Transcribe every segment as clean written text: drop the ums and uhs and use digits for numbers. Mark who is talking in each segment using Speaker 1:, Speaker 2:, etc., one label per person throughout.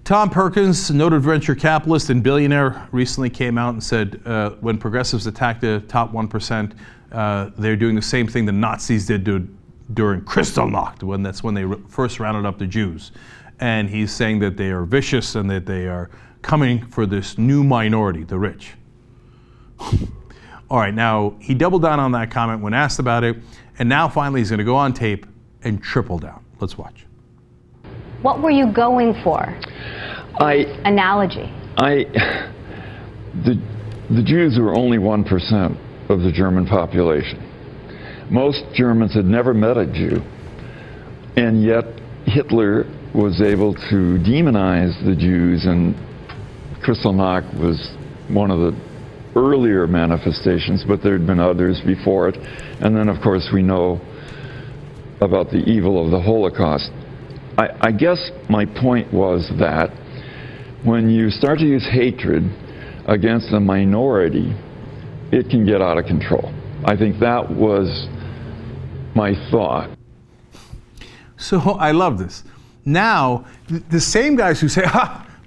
Speaker 1: Tom Perkins, noted venture capitalist and billionaire, recently came out and said when progressives attack the top 1%, they're doing the same thing the Nazis did during Kristallnacht, that's when they first rounded up the Jews. And he's saying that they are vicious and that they are coming for this new minority, the rich. All right, now he doubled down on that comment when asked about it, and now finally he's going to go on tape and triple down. Let's watch.
Speaker 2: What were you going for? Analogy.
Speaker 3: The Jews were only 1% of the German population. Most Germans had never met a Jew, and yet Hitler was able to demonize the Jews, and Kristallnacht was one of the earlier manifestations, but there had been others before it. And then, of course, we know about the evil of the Holocaust. I guess my point was that when you start to use hatred against a minority, it can get out of control. I think that was my thought.
Speaker 1: So I love this. Now, the same guys who say,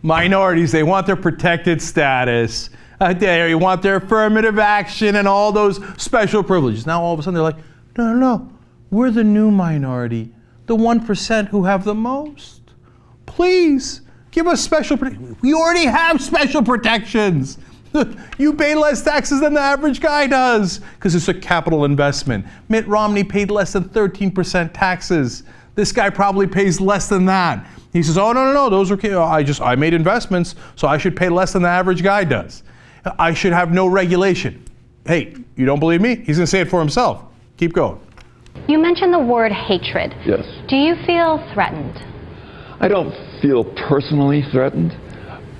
Speaker 1: minorities, they want their protected status, they want their affirmative action and all those special privileges. Now all of a sudden they're like, no, we're the new minority, the 1% who have the most. Please, give us special protection. We already have special protections. You pay less taxes than the average guy does because it's a capital investment. Mitt Romney paid less than 13% taxes. This guy probably pays less than that. He says, oh, no, those are, I made investments, so I should pay less than the average guy does. I should have no regulation. Hey, you don't believe me? He's going to say it for himself. Keep going.
Speaker 2: You mentioned the word hatred.
Speaker 3: Yes.
Speaker 2: Do you feel threatened?
Speaker 3: I don't feel personally threatened,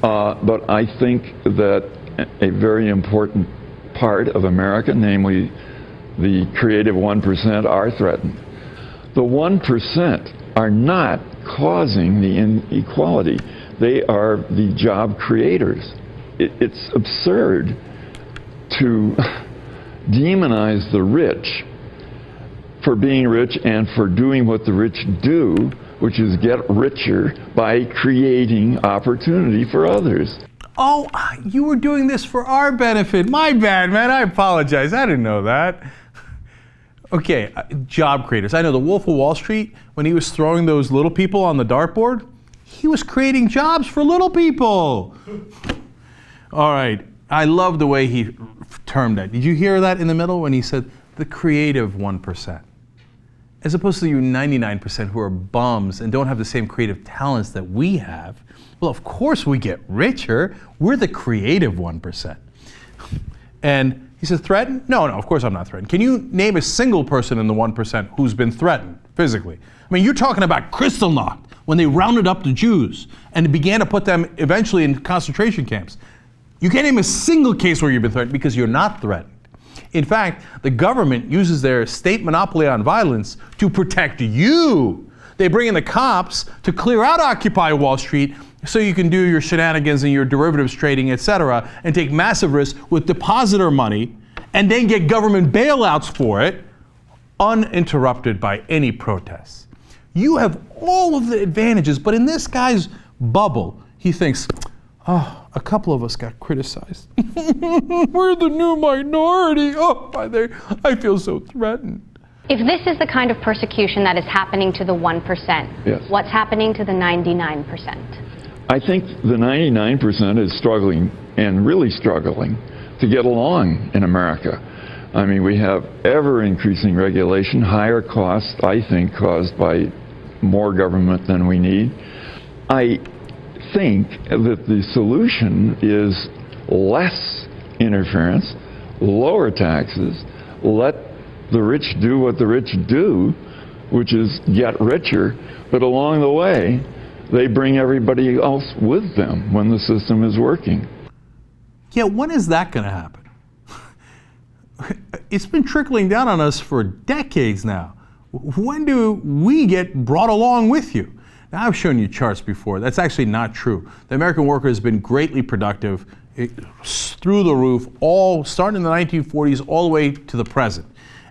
Speaker 3: but I think that a very important part of America, namely the creative 1%, are threatened. The 1% are not causing the inequality. They are the job creators. It's absurd to demonize the rich for being rich and for doing what the rich do, which is get richer by creating opportunity for others.
Speaker 1: Oh, you were doing this for our benefit. My bad, man. I apologize. I didn't know that. Okay, job creators. I know the Wolf of Wall Street, when he was throwing those little people on the dartboard, he was creating jobs for little people. All right, I love the way he termed that. Did you hear that in the middle when he said the creative 1%? As opposed to you 99% who are bums and don't have the same creative talents that we have. Well, of course we get richer. We're the creative 1%. And he said, threatened? No, of course I'm not threatened. Can you name a single person in the 1% who's been threatened physically? I mean, you're talking about Kristallnacht, when they rounded up the Jews and began to put them eventually in concentration camps. You can't name a single case where you've been threatened because you're not threatened. In fact, the government uses their state monopoly on violence to protect you. They bring in the cops to clear out Occupy Wall Street so you can do your shenanigans and your derivatives trading, etc., and take massive risks with depositor money and then get government bailouts for it, uninterrupted by any protests. You have all of the advantages, but in this guy's bubble, he thinks, oh, a couple of us got criticized. We're the new minority. Oh, I feel so threatened.
Speaker 2: If this is the kind of persecution that is happening to the 1%,
Speaker 3: yes,
Speaker 2: what's happening to the 99%?
Speaker 3: I think the 99% is struggling, and really struggling, to get along in America. I mean, we have ever-increasing regulation, higher costs, I think, caused by more government than we need. I think that the solution is less interference, lower taxes, let the rich do what the rich do, which is get richer, but along the way, they bring everybody else with them when the system is working.
Speaker 1: Yeah, when is that going to happen? It's been trickling down on us for decades now. When do we get brought along with you? Now, I've shown you charts before. That's actually not true. The American worker has been greatly productive through the roof, all starting in the 1940s all the way to the present.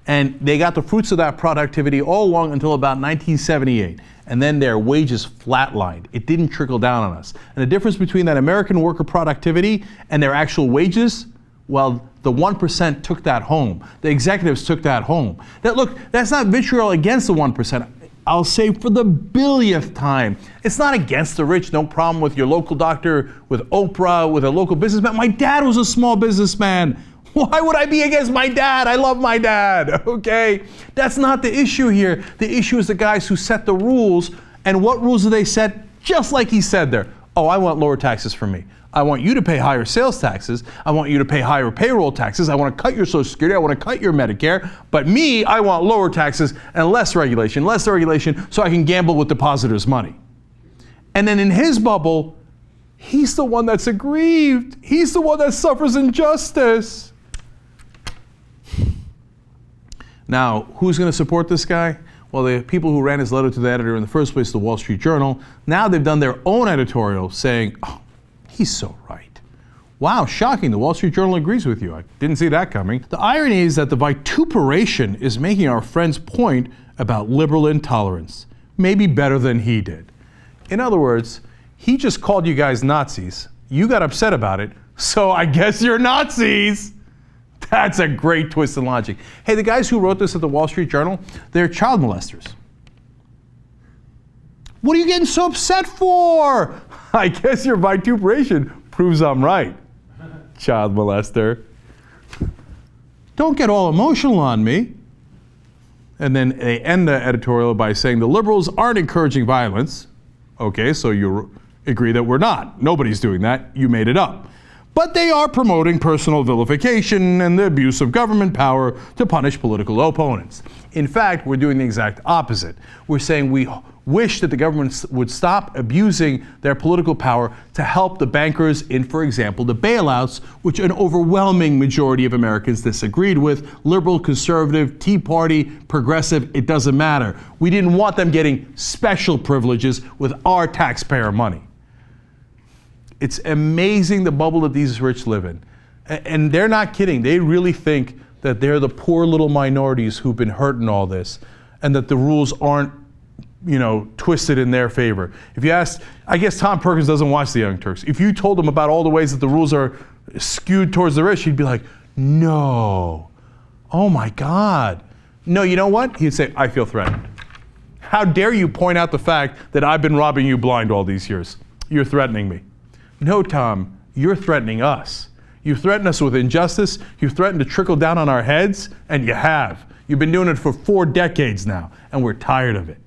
Speaker 1: And they got the fruits of that productivity all along until about 1978. and then their wages flatlined. It didn't trickle down on us. And the difference between that American worker productivity and their actual wages, well, the 1% took that home. The executives took that home. Look, that's not vitriol against the 1%. I'll say for the billionth time, it's not against the rich, no problem with your local doctor, with Oprah, with a local businessman. My dad was a small businessman. Why would I be against my dad? I love my dad, okay? That's not the issue here. The issue is the guys who set the rules, and what rules do they set? Just like he said there. Oh, I want lower taxes for me. I want you to pay higher sales taxes. I want you to pay higher payroll taxes. I want to cut your Social Security. I want to cut your Medicare. But me, I want lower taxes and less regulation so I can gamble with depositors' money. And then in his bubble, he's the one that's aggrieved. He's the one that suffers injustice. Now, who's going to support this guy? Well, the people who ran his letter to the editor in the first place, the Wall Street Journal, now they've done their own editorial saying, oh, he's so right. Wow, shocking. The Wall Street Journal agrees with you. I didn't see that coming. The irony is that the vituperation is making our friend's point about liberal intolerance maybe better than he did. In other words, he just called you guys Nazis. You got upset about it, so I guess you're Nazis. That's a great twist in logic. Hey, the guys who wrote this at the Wall Street Journal, they're child molesters. What are you getting so upset for? I guess your vituperation proves I'm right, child molester. Don't get all emotional on me. And then they end the editorial by saying the liberals aren't encouraging violence. Okay, so you agree that we're not. Nobody's doing that. You made it up. But they are promoting personal vilification and the abuse of government power to punish political opponents. In fact, we're doing the exact opposite. We're saying we wish that the government would stop abusing their political power to help the bankers in, for example, the bailouts, which an overwhelming majority of Americans disagreed with. Liberal, conservative, Tea Party, progressive, it doesn't matter. We didn't want them getting special privileges with our taxpayer money. It's amazing the bubble that these rich live in. And they're not kidding. They really think that they're the poor little minorities who've been hurt in all this, and that the rules aren't, twisted in their favor. If you ask, I guess Tom Perkins doesn't watch the Young Turks. If you told him about all the ways that the rules are skewed towards the rich, he'd be like, no. Oh my God. No, you know what? He'd say, I feel threatened. How dare you point out the fact that I've been robbing you blind all these years? You're threatening me. No, Tom, you're threatening us. You threaten us with injustice. You threaten to trickle down on our heads, and you have. You've been doing it for 4 decades now, and we're tired of it.